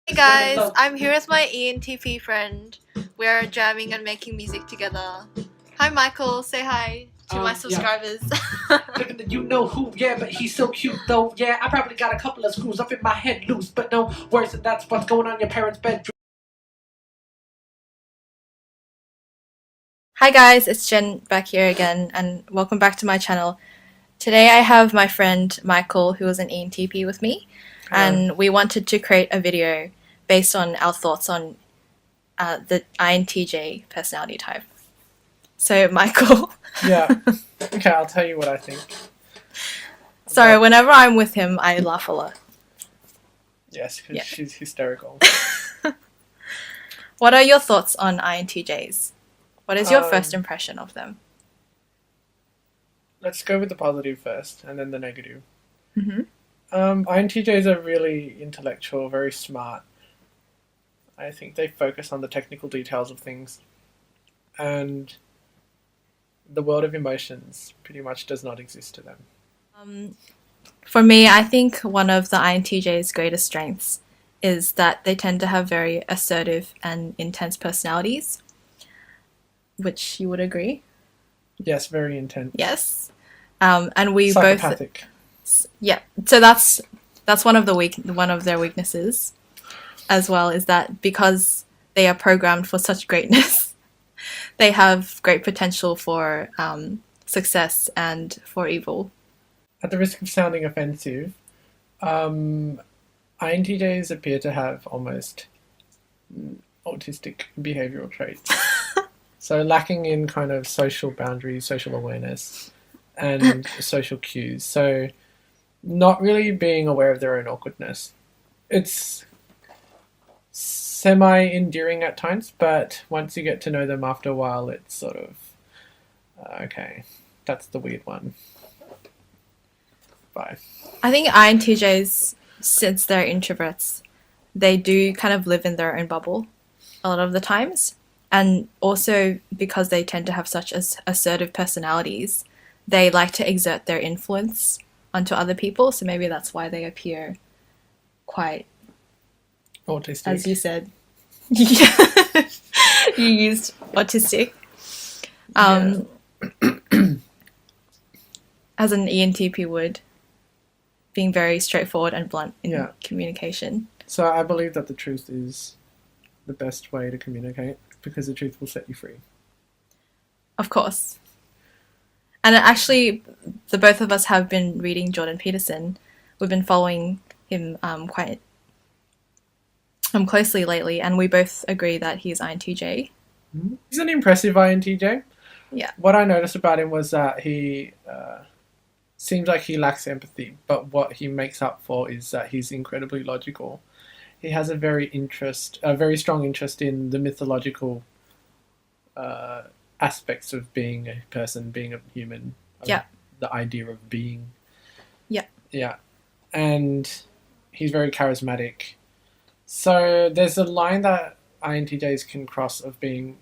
Hey guys, I'm here with my ENTP friend. We're jamming and making music together. Hi Michael, say hi to my subscribers. You know who, yeah, but he's so cute though. Yeah, I probably got a couple of screws up in my head loose, but no worries, that's what's going on in your parents' bedroom. Hi guys, it's Jen back here again, and welcome back to my channel. Today I have my friend Michael, who is an ENTP with me, and we wanted to create a video based on our thoughts on the INTJ personality type. So Michael. Yeah. Okay, I'll tell you what I think. Sorry, whenever I'm with him, I laugh a lot. Yes, because she's hysterical. What are your thoughts on INTJs? What is your first impression of them? Let's go with the positive first, and then the negative. Mm-hmm. INTJs are really intellectual, very smart. I think they focus on the technical details of things. And the world of emotions pretty much does not exist to them. For me, I think one of the INTJ's greatest strengths is that they tend to have very assertive and intense personalities, which you would agree. Yes, very intense. Yes, and we psychopathic. Yeah. So that's one of their weaknesses, as well, is that because they are programmed for such greatness, they have great potential for success and for evil. At the risk of sounding offensive, INTJs appear to have almost autistic behavioral traits. So lacking in kind of social boundaries, social awareness, and social cues. So not really being aware of their own awkwardness. It's semi-endearing at times, but once you get to know them after a while, it's sort of, okay, that's the weird one. Bye. I think INTJs, since they're introverts, they do kind of live in their own bubble a lot of the times. And also because they tend to have such assertive personalities, they like to exert their influence onto other people. So maybe that's why they appear quite autistic. As you said. You used autistic. As an ENTP would, being very straightforward and blunt in communication. So I believe that the truth is the best way to communicate, because the truth will set you free. Of course. And actually, the both of us have been reading Jordan Peterson. We've been following him quite closely lately, and we both agree that he's INTJ. He's an impressive INTJ. Yeah. What I noticed about him was that he seems like he lacks empathy, but what he makes up for is that he's incredibly logical. He has a very strong interest in the mythological aspects of being a person, being a human. Yeah. The idea of being. Yeah. Yeah. And he's very charismatic. So there's a line that INTJs can cross of being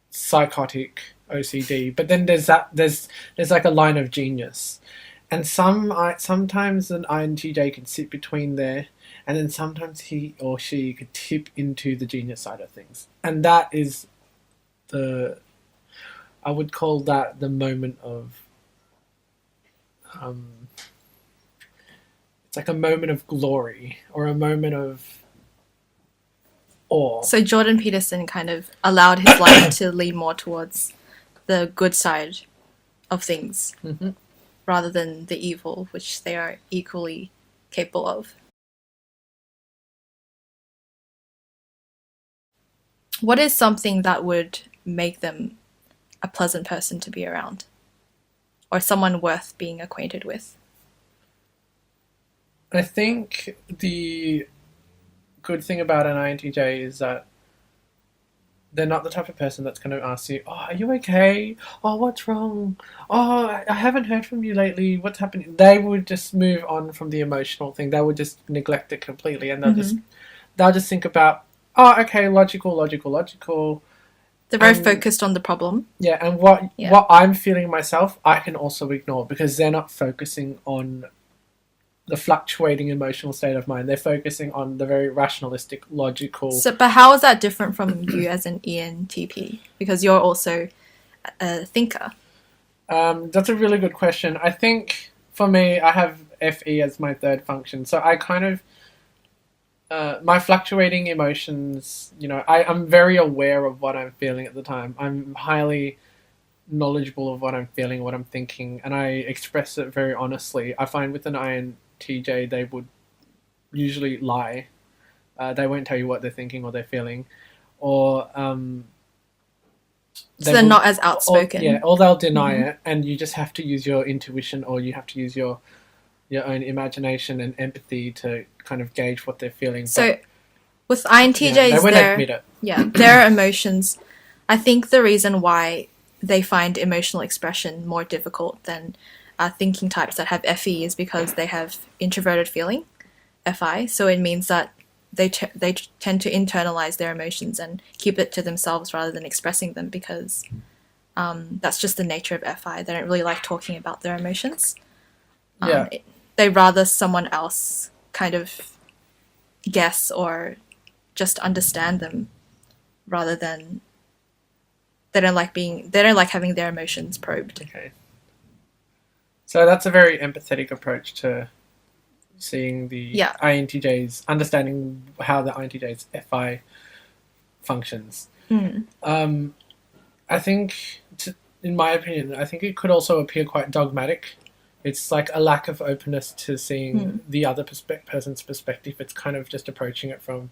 psychotic, OCD, but then there's like a line of genius. And sometimes an INTJ can sit between there, and then sometimes he or she could tip into the genius side of things. And that is I would call that the moment of, it's like a moment of glory or a moment of awe. So Jordan Peterson kind of allowed his life to lean more towards the good side of things. Mm-hmm. Rather than the evil, which they are equally capable of. What is something that would make them a pleasant person to be around? Or someone worth being acquainted with? I think the good thing about an INTJ is that they're not the type of person that's going to ask you, oh, are you okay? Oh, what's wrong? Oh, I haven't heard from you lately. What's happening? They would just move on from the emotional thing. They would just neglect it completely, and they'll just think about, oh, okay, logical. They're very focused on the problem. Yeah, and what I'm feeling myself, I can also ignore, because they're not focusing on the fluctuating emotional state of mind. They're focusing on the very rationalistic, logical. So, but how is that different from you as an ENTP? Because you're also a thinker. That's a really good question. I think for me, I have FE as my third function, so I kind of my fluctuating emotions. I'm very aware of what I'm feeling at the time. I'm highly knowledgeable of what I'm feeling, what I'm thinking, and I express it very honestly. I find with an INTJ, they would usually lie. They won't tell you what they're thinking or they're feeling, or So they're not as outspoken. or they'll deny it, and you just have to use your intuition, or you have to use your own imagination and empathy to kind of gauge what they're feeling. So with INTJs, they won't admit it. Yeah, their emotions. I think the reason why they find emotional expression more difficult than thinking types that have FE is because they have introverted feeling, FI. So it means that they tend to internalize their emotions and keep it to themselves rather than expressing them, because that's just the nature of FI. They don't really like talking about their emotions. They rather someone else kind of guess or just understand them, rather than they don't like having their emotions probed. Okay. So that's a very empathetic approach to seeing the INTJs, understanding how the INTJ's FI functions. I think, in my opinion, I think it could also appear quite dogmatic. It's like a lack of openness to seeing the other person's perspective. It's kind of just approaching it from,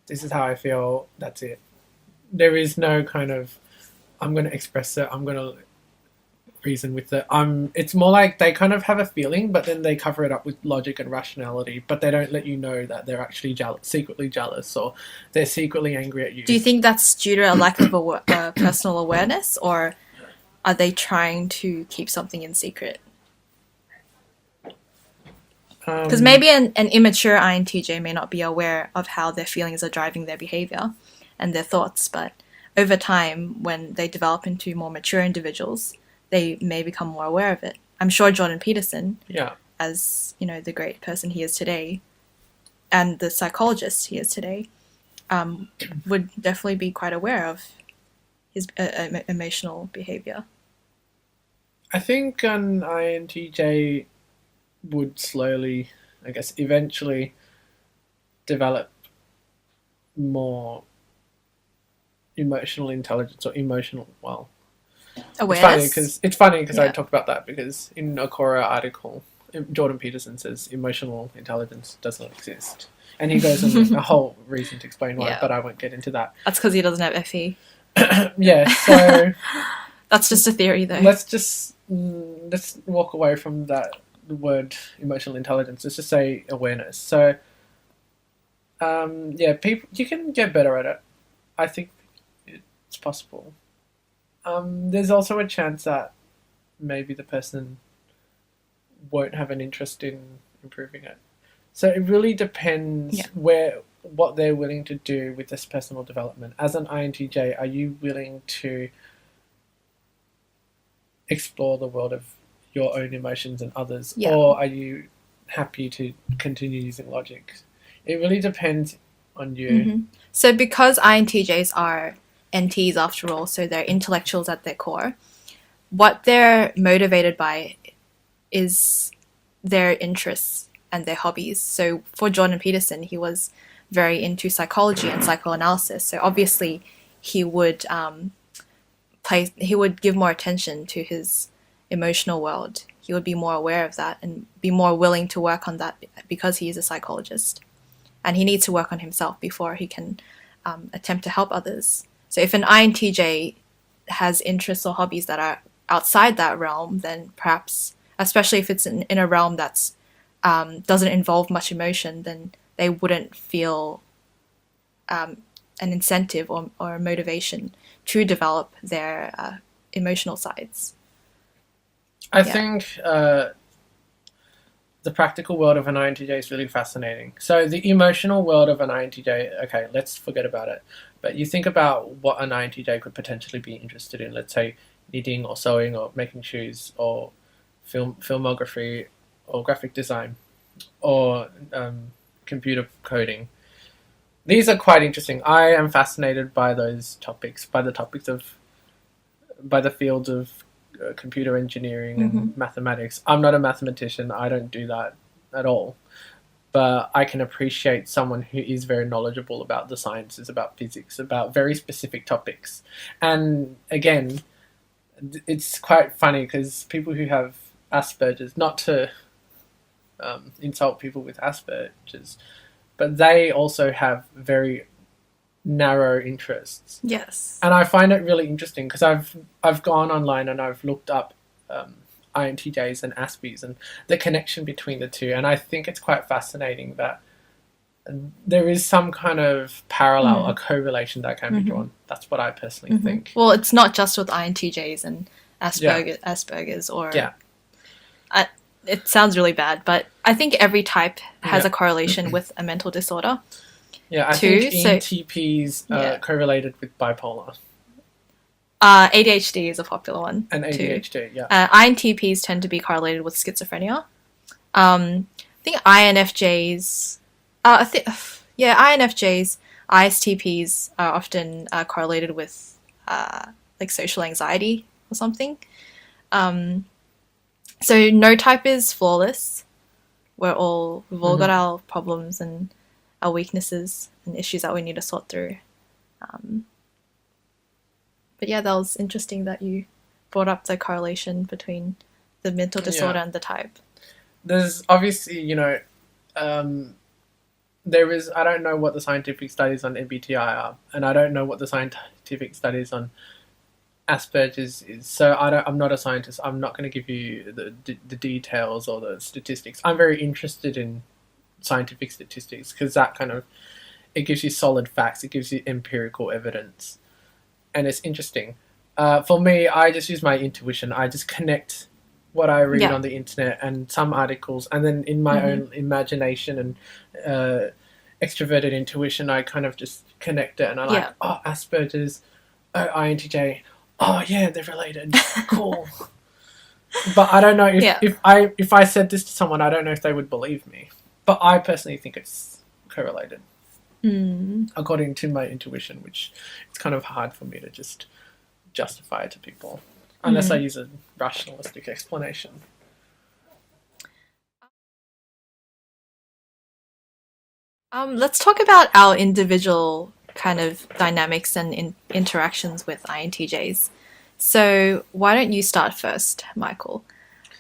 this is how I feel, that's it. There is no kind of, I'm going to express it, I'm going to reason with it. It's more like they kind of have a feeling, but then they cover it up with logic and rationality, but they don't let you know that they're actually secretly jealous, or they're secretly angry at you. Do you think that's due to a lack of personal awareness, or are they trying to keep something in secret? Because maybe an immature INTJ may not be aware of how their feelings are driving their behavior and their thoughts, but over time, when they develop into more mature individuals, they may become more aware of it. I'm sure Jordan Peterson, as the great person he is today, and the psychologist he is today, would definitely be quite aware of his emotional behavior. I think an INTJ would slowly, I guess, eventually develop more emotional intelligence or emotional, awareness. It's funny because I talk about that because in a Quora article, Jordan Peterson says emotional intelligence does not exist, and he goes on a whole reason to explain why, but I won't get into that. That's because he doesn't have FE. So that's just a theory, though. Let's walk away from that word emotional intelligence. Let's just say awareness. So people, you can get better at it. I think it's possible. There's also a chance that maybe the person won't have an interest in improving it. So it really depends what they're willing to do with this personal development. As an INTJ, are you willing to explore the world of your own emotions and others, or are you happy to continue using logic? It really depends on you. So because INTJs are NTs after all, so they're intellectuals at their core, what they're motivated by is their interests and their hobbies. So for Jordan Peterson, he was very into psychology and psychoanalysis, so obviously he would give more attention to his emotional world. He would be more aware of that and be more willing to work on that because he is a psychologist, and he needs to work on himself before he can attempt to help others. So if an INTJ has interests or hobbies that are outside that realm, then perhaps, especially if it's in a realm that's doesn't involve much emotion, then they wouldn't feel an incentive or motivation to develop their emotional sides. I think the practical world of an INTJ is really fascinating. So the emotional world of an INTJ, okay, let's forget about it. But you think about what an INTJ could potentially be interested in, let's say knitting or sewing or making shoes or filmography or graphic design. or computer coding. These are quite interesting. I am fascinated by those topics, by the fields of computer engineering and mathematics. I'm not a mathematician. I don't do that at all. But I can appreciate someone who is very knowledgeable about the sciences, about physics, about very specific topics. And again, it's quite funny because people who have Asperger's, not to insult people with Asperger's, but they also have very narrow interests. Yes. And I find it really interesting because I've gone online and I've looked up INTJs and Aspies and the connection between the two, and I think it's quite fascinating that there is some kind of parallel, a correlation that can be drawn. That's what I personally think. Well, it's not just with INTJs and Asperger's or... Yeah. It sounds really bad, but I think every type has a correlation with a mental disorder. Yeah, I think ENTPs correlated with bipolar. ADHD is a popular one. And ADHD, too. INTPs tend to be correlated with schizophrenia. I think INFJs... INFJs, ISTPs are often correlated with like social anxiety or something. So no type is flawless. We've all got our problems and our weaknesses and issues that we need to sort through. But yeah, that was interesting that you brought up the correlation between the mental disorder and the type. There's obviously, there is, I don't know what the scientific studies on MBTI are, and I don't know what the scientific studies on Asperger's is. So I'm not a scientist. I'm not going to give you the details or the statistics. I'm very interested in scientific statistics because it gives you solid facts. It gives you empirical evidence. And it's interesting. For me, I just use my intuition. I just connect what I read on the internet and some articles, and then in my own imagination and extroverted intuition, I kind of just connect it, and I'm like, oh, Asperger's, oh, INTJ, oh yeah, they're related, cool. But I don't know if I said this to someone, I don't know if they would believe me. But I personally think it's correlated. According to my intuition, which it's kind of hard for me to just justify to people unless I use a rationalistic explanation. Let's talk about our individual kind of dynamics and interactions with INTJs. So why don't you start first, Michael?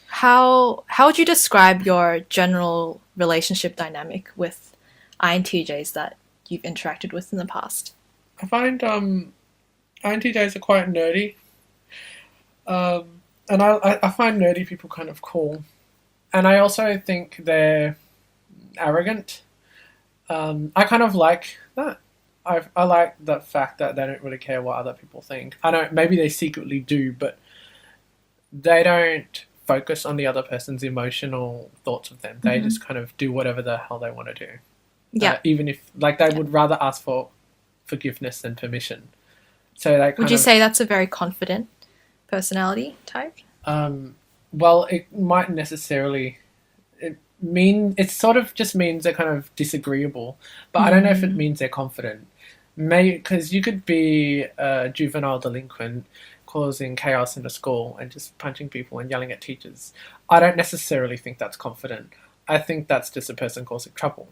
How would you describe your general relationship dynamic with INTJs that you've interacted with in the past? I find INTJs are quite nerdy, and I find nerdy people kind of cool, and I also think they're arrogant. I kind of like that. I like the fact that they don't really care what other people think. Maybe they secretly do, but they don't focus on the other person's emotional thoughts of them. They just kind of do whatever the hell they want to do. Yeah. Even if, they would rather ask for forgiveness than permission. So would you say that's a very confident personality type? Well, it might necessarily... It sort of just means they're kind of disagreeable, but I don't know if it means they're confident. Because you could be a juvenile delinquent causing chaos in a school and just punching people and yelling at teachers. I don't necessarily think that's confident. I think that's just a person causing trouble.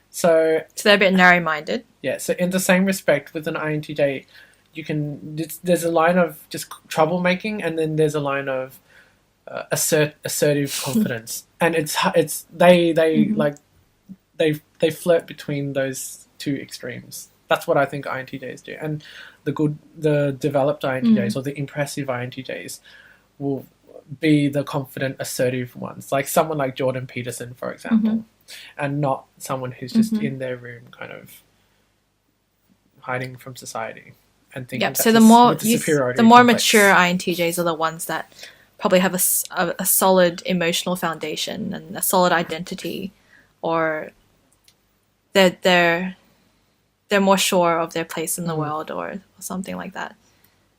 So they're a bit narrow-minded. Yeah, so in the same respect with an INTJ, there's a line of just troublemaking, and then there's a line of assertive confidence. And they flirt between those two extremes. That's what I think INTJs do. And the developed INTJs or the impressive INTJs will be the confident, assertive ones. Like someone like Jordan Peterson, for example, and not someone who's just in their room kind of hiding from society and thinking so the more mature INTJs are the ones that probably have a solid emotional foundation and a solid identity, or they're more sure of their place in the world or something like that.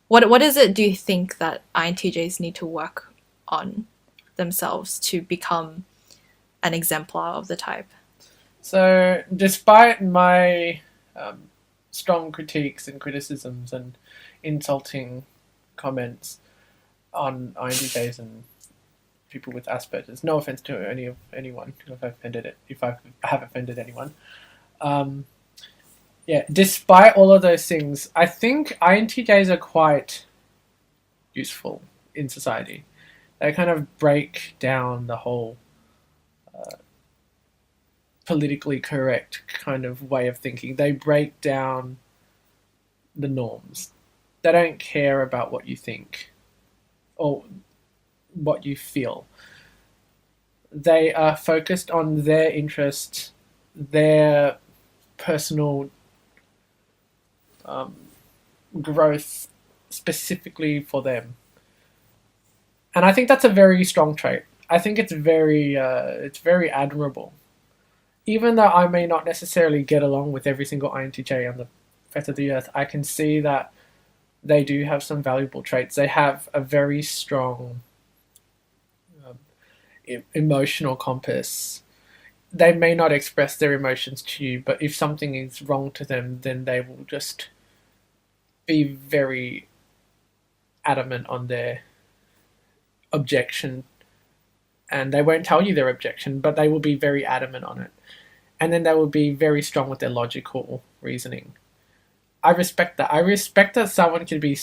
What is it do you think that INTJs need to work on themselves to become an exemplar of the type. So, despite my strong critiques and criticisms and insulting comments on INTJs and people with Asperger's, no offense to anyone if I have offended anyone. Despite all of those things, I think INTJs are quite useful in society. They kind of break down the whole politically correct kind of way of thinking. They break down the norms. They don't care about what you think or what you feel. They are focused on their interests, their personal growth specifically for them. And I think that's a very strong trait. I think it's very admirable. Even though I may not necessarily get along with every single INTJ on the face of the earth, I can see that they do have some valuable traits. They have a very strong emotional compass. They may not express their emotions to you, but if something is wrong to them, then they will just be very adamant on their objection. And they won't tell you their objection, but they will be very adamant on it. And then they will be very strong with their logical reasoning. I respect that. I respect that someone could be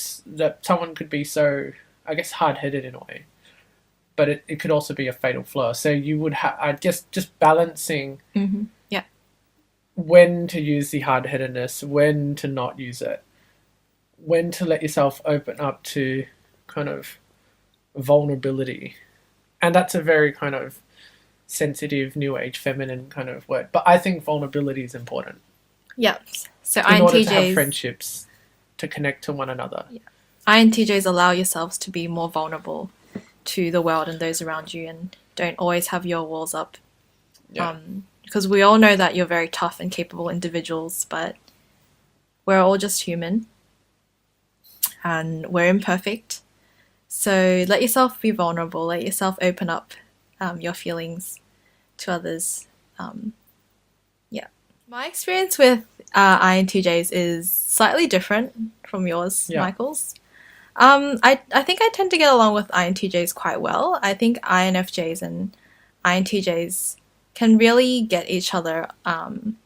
so, I guess, hard-headed in a way. But it could also be a fatal flaw. So you would have, I guess, just balancing when to use the hard-headedness, when to not use it, when to let yourself open up to kind of vulnerability. And that's a very kind of sensitive, new age, feminine kind of word. But I think vulnerability is important. Yeah. So in order to have INTJs, friendships, to connect to one another. Yeah. INTJs allow yourselves to be more vulnerable to the world and those around you, and don't always have your walls up. Yeah. Because we all know that you're very tough and capable individuals, but we're all just human and we're imperfect. So let yourself be vulnerable, let yourself open up your feelings to others. My experience with INTJs is slightly different from yours, Michael's. I think I tend to get along with INTJs quite well. I think INFJs and INTJs can really get each other on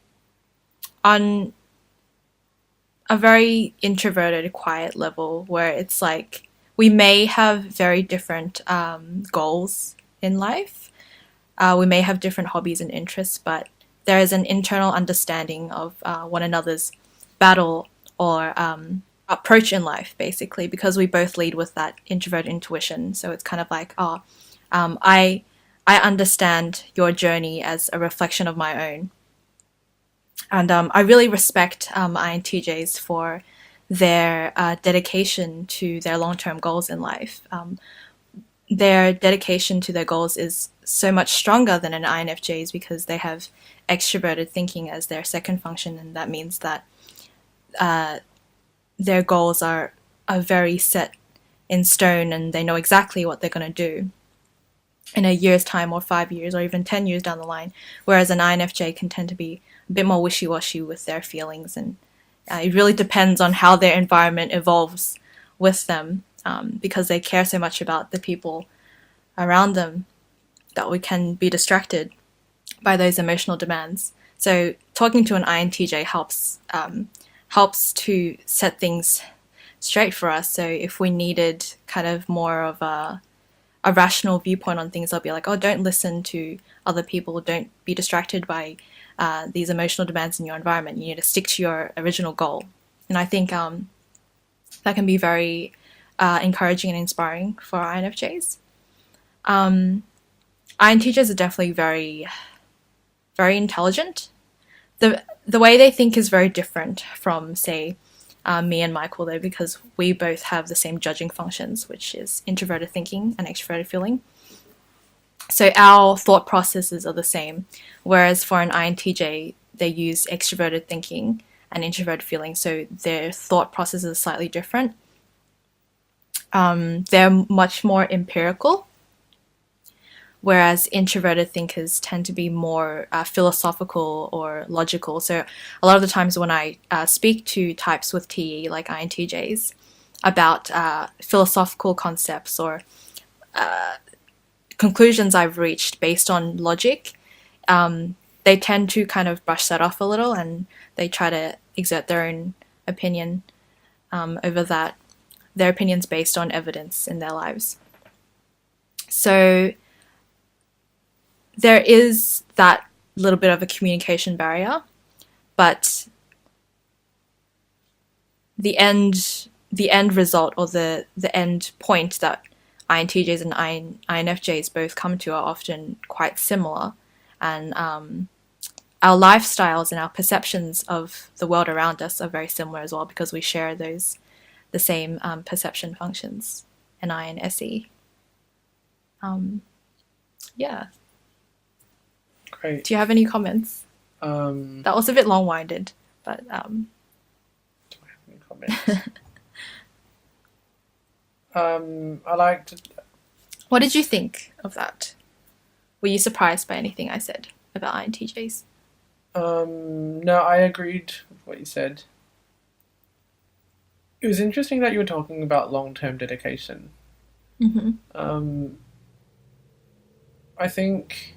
a very introverted, quiet level, where it's like we may have very different goals in life. We may have different hobbies and interests, but there is an internal understanding of one another's battle or approach in life, basically, because we both lead with that introvert intuition. So it's kind of like, I understand your journey as a reflection of my own. And I really respect INTJs for their dedication to their long-term goals in life. Their dedication to their goals is so much stronger than an INFJ's because they have extroverted thinking as their second function, and that means that their goals are very set in stone and they know exactly what they're going to do in a year's time or 5 years or even 10 years down the line, whereas an INFJ can tend to be a bit more wishy-washy with their feelings, and it really depends on how their environment evolves with them, because they care so much about the people around them that we can be distracted by those emotional demands. So talking to an INTJ helps to set things straight for us. So if we needed kind of more of a rational viewpoint on things, I'll be like, oh, don't listen to other people, don't be distracted by these emotional demands in your environment. You need to stick to your original goal. And I think that can be very encouraging and inspiring for INFJs. INTJs are definitely very, very intelligent. The way they think is very different from, say, me and Michael, though, because we both have the same judging functions, which is introverted thinking and extroverted feeling. So our thought processes are the same, whereas for an INTJ, they use extroverted thinking and introverted feeling, so their thought processes are slightly different. They're much more empirical, whereas introverted thinkers tend to be more philosophical or logical. So a lot of the times when I speak to types with TE, like INTJs, about philosophical concepts or conclusions I've reached based on logic, they tend to kind of brush that off a little, and they try to exert their own opinion over that, their opinions based on evidence in their lives. So there is that little bit of a communication barrier, but the end result, or the end point that INTJs and INFJs both come to, are often quite similar, and our lifestyles and our perceptions of the world around us are very similar as well, because we share the same perception functions, NI and SE. Yeah. Great. Do you have any comments? That was a bit long-winded, but Do I have any comments? I liked. what did you think of that? Were you surprised by anything I said about INTJs? No, I agreed with what you said. It was interesting that you were talking about long-term dedication. Mm-hmm. I think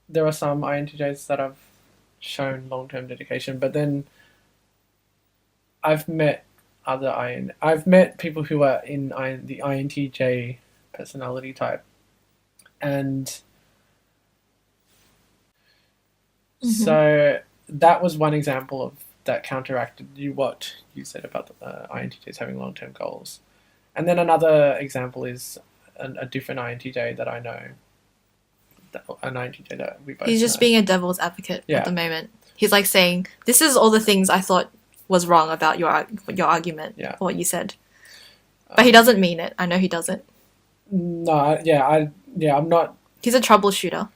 there are some INTJs that have shown long-term dedication, but then I've met people who are in the INTJ personality type, and so that was one example of that counteracted what you said about the INTJs having long-term goals. And then another example is a different INTJ that I know, an INTJ that we both He's just know. being a devil's advocate at the moment. He's like saying, this is all the things I thought was wrong about your argument, or what you said. But he doesn't mean it. I know he doesn't. No, I'm not. He's a troubleshooter.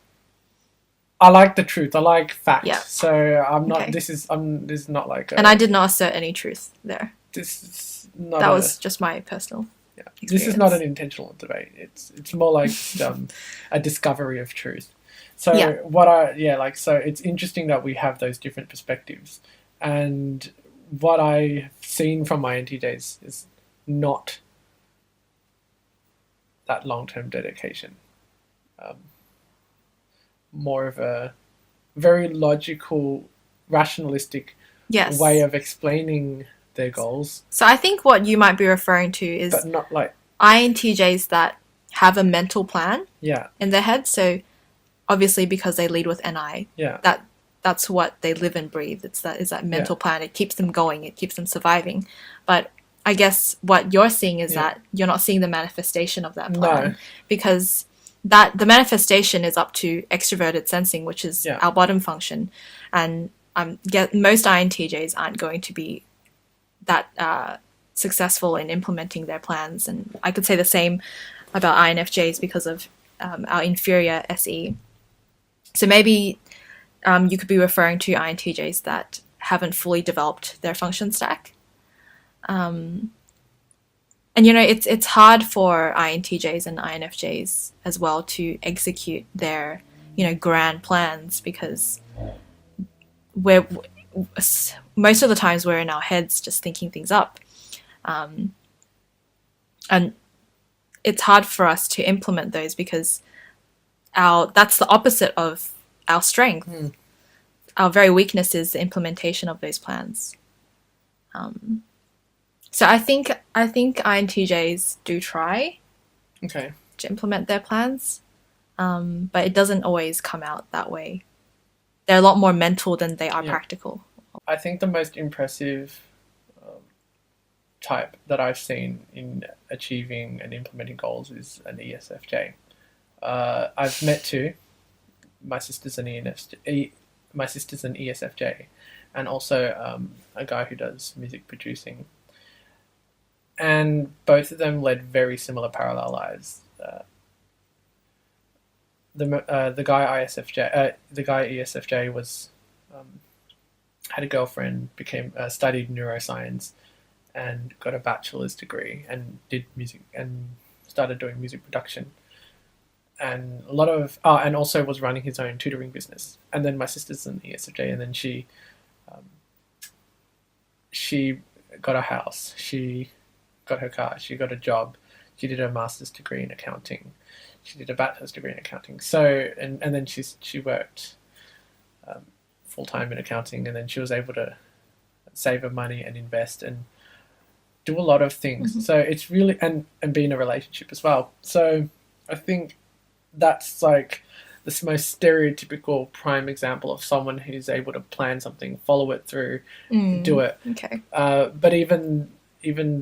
I like the truth. I like fact. Yeah. So I'm not. Okay. This is not like. And I did not assert any truth there. This is not. That was just my personal. Yeah. Experience. This is not an intentional debate. It's more like just, a discovery of truth. So so it's interesting that we have those different perspectives, and what I've seen from my INTJs is not that long-term dedication. More of a very logical, rationalistic way of explaining their goals. So I think what you might be referring to is but not like INTJs that have a mental plan yeah in their head. So obviously because they lead with NI, that's what they live and breathe. Is that mental plan. It keeps them going. It keeps them surviving. But I guess what you're seeing is that you're not seeing the manifestation of that plan, because that the manifestation is up to extroverted sensing, which is our bottom function, and most INTJs aren't going to be that successful in implementing their plans. And I could say the same about INFJs because of our inferior SE. So maybe you could be referring to INTJs that haven't fully developed their function stack. And it's hard for INTJs and INFJs as well to execute their grand plans, because we're most of the times we're in our heads just thinking things up, and it's hard for us to implement those because that's the opposite of our strength. Our very weakness is the implementation of those plans. So I think INTJs do try to implement their plans, but it doesn't always come out that way. They're a lot more mental than they are practical. I think the most impressive type that I've seen in achieving and implementing goals is an ESFJ. I've met two. My sister's an ESFJ, and also a guy who does music producing. And both of them led very similar parallel lives. The guy ESFJ was had a girlfriend, studied neuroscience, and got a bachelor's degree, and did music and started doing music production, and a lot of and also was running his own tutoring business. And then my sister's an ESFJ, and then she got a house, she got her car, she got a job, she did a master's degree in accounting, she did a bachelor's degree in accounting. So and then she worked full time in accounting, and then she was able to save her money and invest and do a lot of things. So it's really and be in a relationship as well. So I think that's like the most stereotypical prime example of someone who's able to plan something, follow it through, do it. Okay. But even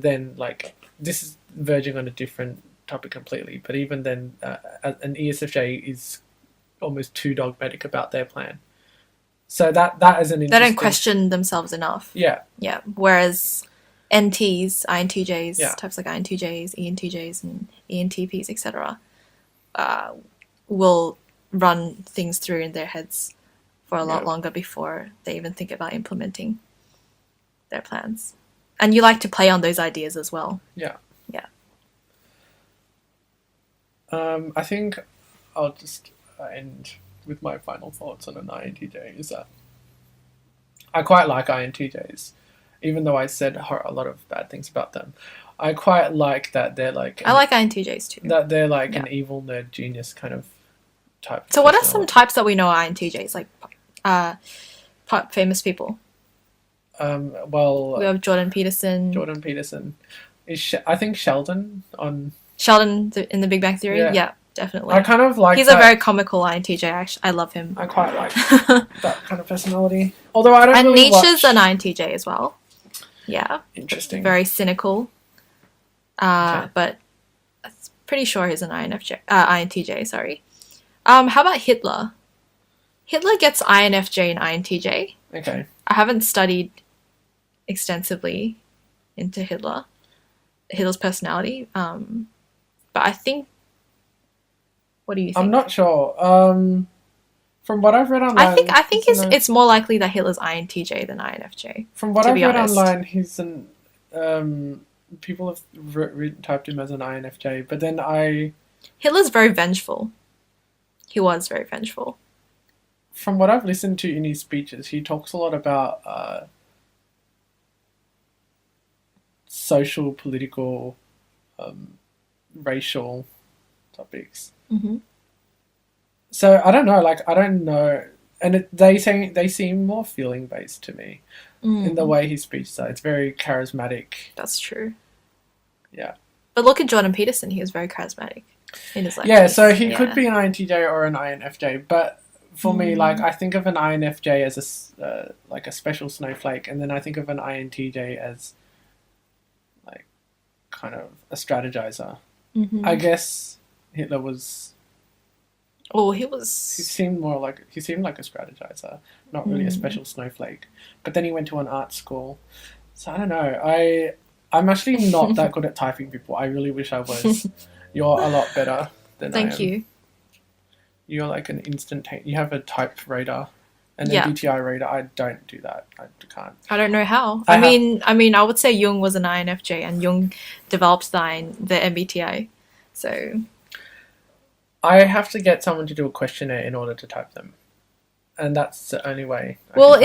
then, like, this is verging on a different topic completely. But even then, an ESFJ is almost too dogmatic about their plan. So that is an interesting... They don't question themselves enough. Yeah. Yeah. Whereas NTs, INTJs, types like INTJs, ENTJs, and ENTPs, etc., will run things through in their heads for a lot longer before they even think about implementing their plans. And you like to play on those ideas as well. Yeah. Yeah. I think I'll just end with my final thoughts on an INTJ is that I quite like INTJs, even though I said a lot of bad things about them. I quite like that they're like... I like INTJs too. That they're like an evil nerd genius kind of type. So what are some types that we know are INTJs, like famous people? Well... We have Jordan Peterson. Jordan Peterson. I think Sheldon on... Sheldon in the Big Bang Theory? Yeah, definitely. I kind of like He's a very comical INTJ, actually. I love him. I quite like that kind of personality. Although I don't and really Nietzsche's an INTJ as well. Yeah. Interesting. Very cynical. But I'm pretty sure he's an INTJ, sorry. How about Hitler? Hitler gets INFJ and INTJ. Okay. I haven't studied extensively into Hitler's personality. But I think... What do you think? I'm not sure. From what I've read online... I think it's more likely that Hitler's INTJ than INFJ. From what I've read online, he's an... people have typed him as an INFJ, but then Hitler's very vengeful. He was very vengeful. From what I've listened to in his speeches, he talks a lot about social, political, racial topics. Mm-hmm. So I don't know, I don't know, and they seem more feeling based to me in the way he speaks. It's very charismatic. That's true. Yeah. But look at Jordan Peterson. He was very charismatic in his lectures. Yeah, so he could be an INTJ or an INFJ, but for me, I think of an INFJ as a special snowflake, and then I think of an INTJ as kind of a strategizer. Mm-hmm. I guess Hitler was... Oh, he seemed like a strategizer, not really a special snowflake. But then he went to an art school. So I don't know. I'm actually not that good at typing people. I really wish I was. You're a lot better than I am. Thank you. You're like an you have a type radar, an MBTI radar. I don't do that. I can't. I don't know how. I mean, I would say Jung was an INFJ, and Jung developed the MBTI. So I have to get someone to do a questionnaire in order to type them. And that's the only way. For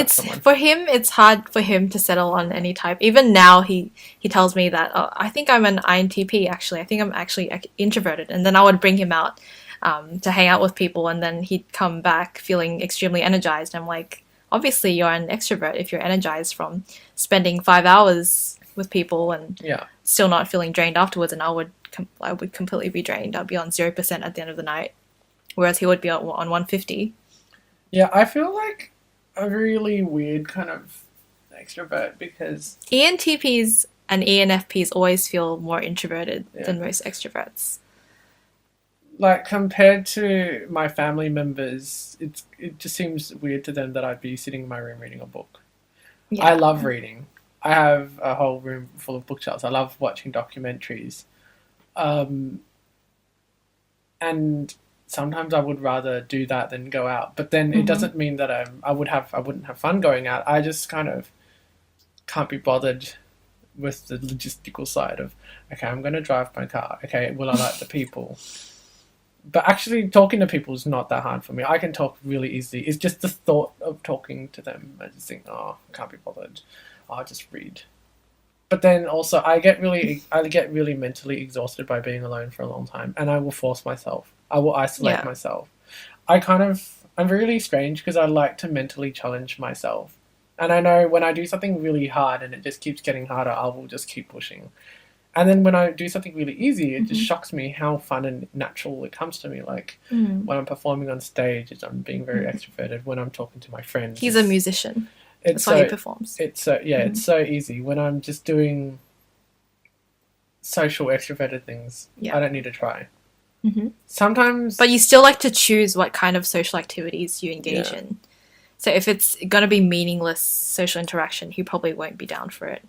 him, it's hard for him to settle on any type. Even now, he tells me that, I think I'm an INTP, actually. I think I'm actually introverted. And then I would bring him out to hang out with people, and then he'd come back feeling extremely energized. I'm like, obviously you're an extrovert if you're energized from spending 5 hours with people and still not feeling drained afterwards. And I would completely be drained. I'd be on 0% at the end of the night, whereas he would be on 150. Yeah, I feel like a really weird kind of extrovert because... ENTPs and ENFPs always feel more introverted than most extroverts. Like, compared to my family members, it just seems weird to them that I'd be sitting in my room reading a book. Yeah. I love reading. I have a whole room full of bookshelves. I love watching documentaries. And sometimes I would rather do that than go out. But then it doesn't mean that I wouldn't have fun going out. I just kind of can't be bothered with the logistical side of, okay, I'm going to drive my car. Okay, will I like the people? But actually talking to people is not that hard for me. I can talk really easily. It's just the thought of talking to them. I just think, I can't be bothered. I'll just read. But then also I get really mentally exhausted by being alone for a long time, and I will force myself. I will isolate myself. I'm really strange because I like to mentally challenge myself. And I know when I do something really hard and it just keeps getting harder, I will just keep pushing. And then when I do something really easy, it just shocks me how fun and natural it comes to me. Like when I'm performing on stage, I'm being very extroverted. When I'm talking to my friends, he's a musician. That's why he performs. It's so easy. When I'm just doing social extroverted things, I don't need to try. Sometimes, but you still like to choose what kind of social activities you engage in. So if it's going to be meaningless social interaction, he probably won't be down for it.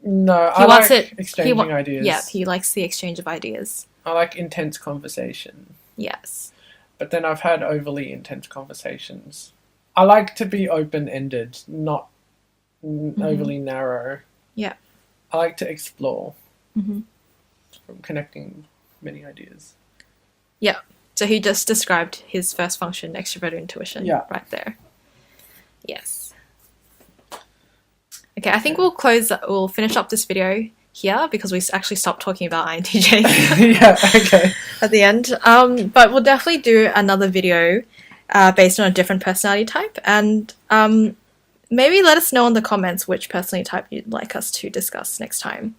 No, I like exchanging ideas. Yeah, he likes the exchange of ideas. I like intense conversation. Yes. But then I've had overly intense conversations. I like to be open-ended, not overly narrow. Yeah. I like to explore from connecting many ideas. Yeah. So he just described his first function, extroverted intuition, right there. Yes. Okay, I think we'll finish up this video here because we actually stopped talking about INTJs. Yeah, okay. At the end. But we'll definitely do another video based on a different personality type, and maybe let us know in the comments which personality type you'd like us to discuss next time.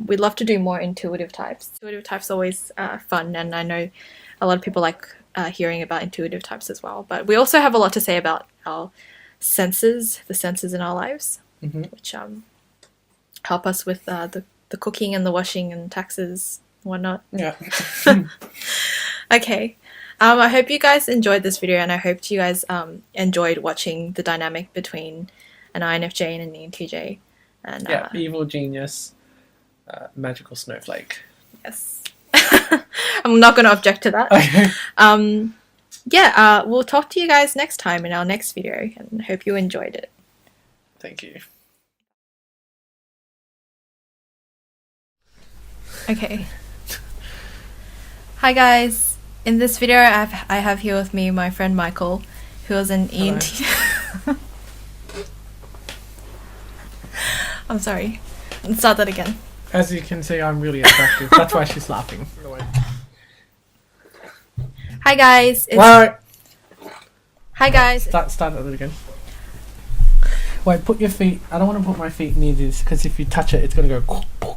We'd love to do more intuitive types. Intuitive types are always fun, and I know a lot of people like hearing about intuitive types as well. But we also have a lot to say about our senses, the senses in our lives, which help us with the cooking and the washing and taxes and whatnot. Yeah. Okay. I hope you guys enjoyed this video, and I hope you guys enjoyed watching the dynamic between an INFJ and an ENTJ. And, evil genius, magical snowflake. Yes. I'm not going to object to that. Okay. We'll talk to you guys next time in our next video, and hope you enjoyed it. Thank you. Okay. Hi guys. In this video, I have here with me my friend Michael, who is an ENTJ. I'm sorry. Let's start that again. As you can see, I'm really attractive. That's why she's laughing. Hi guys. Right. Hi guys. Start that again. Wait, put your feet. I don't want to put my feet near this because if you touch it, it's going to go.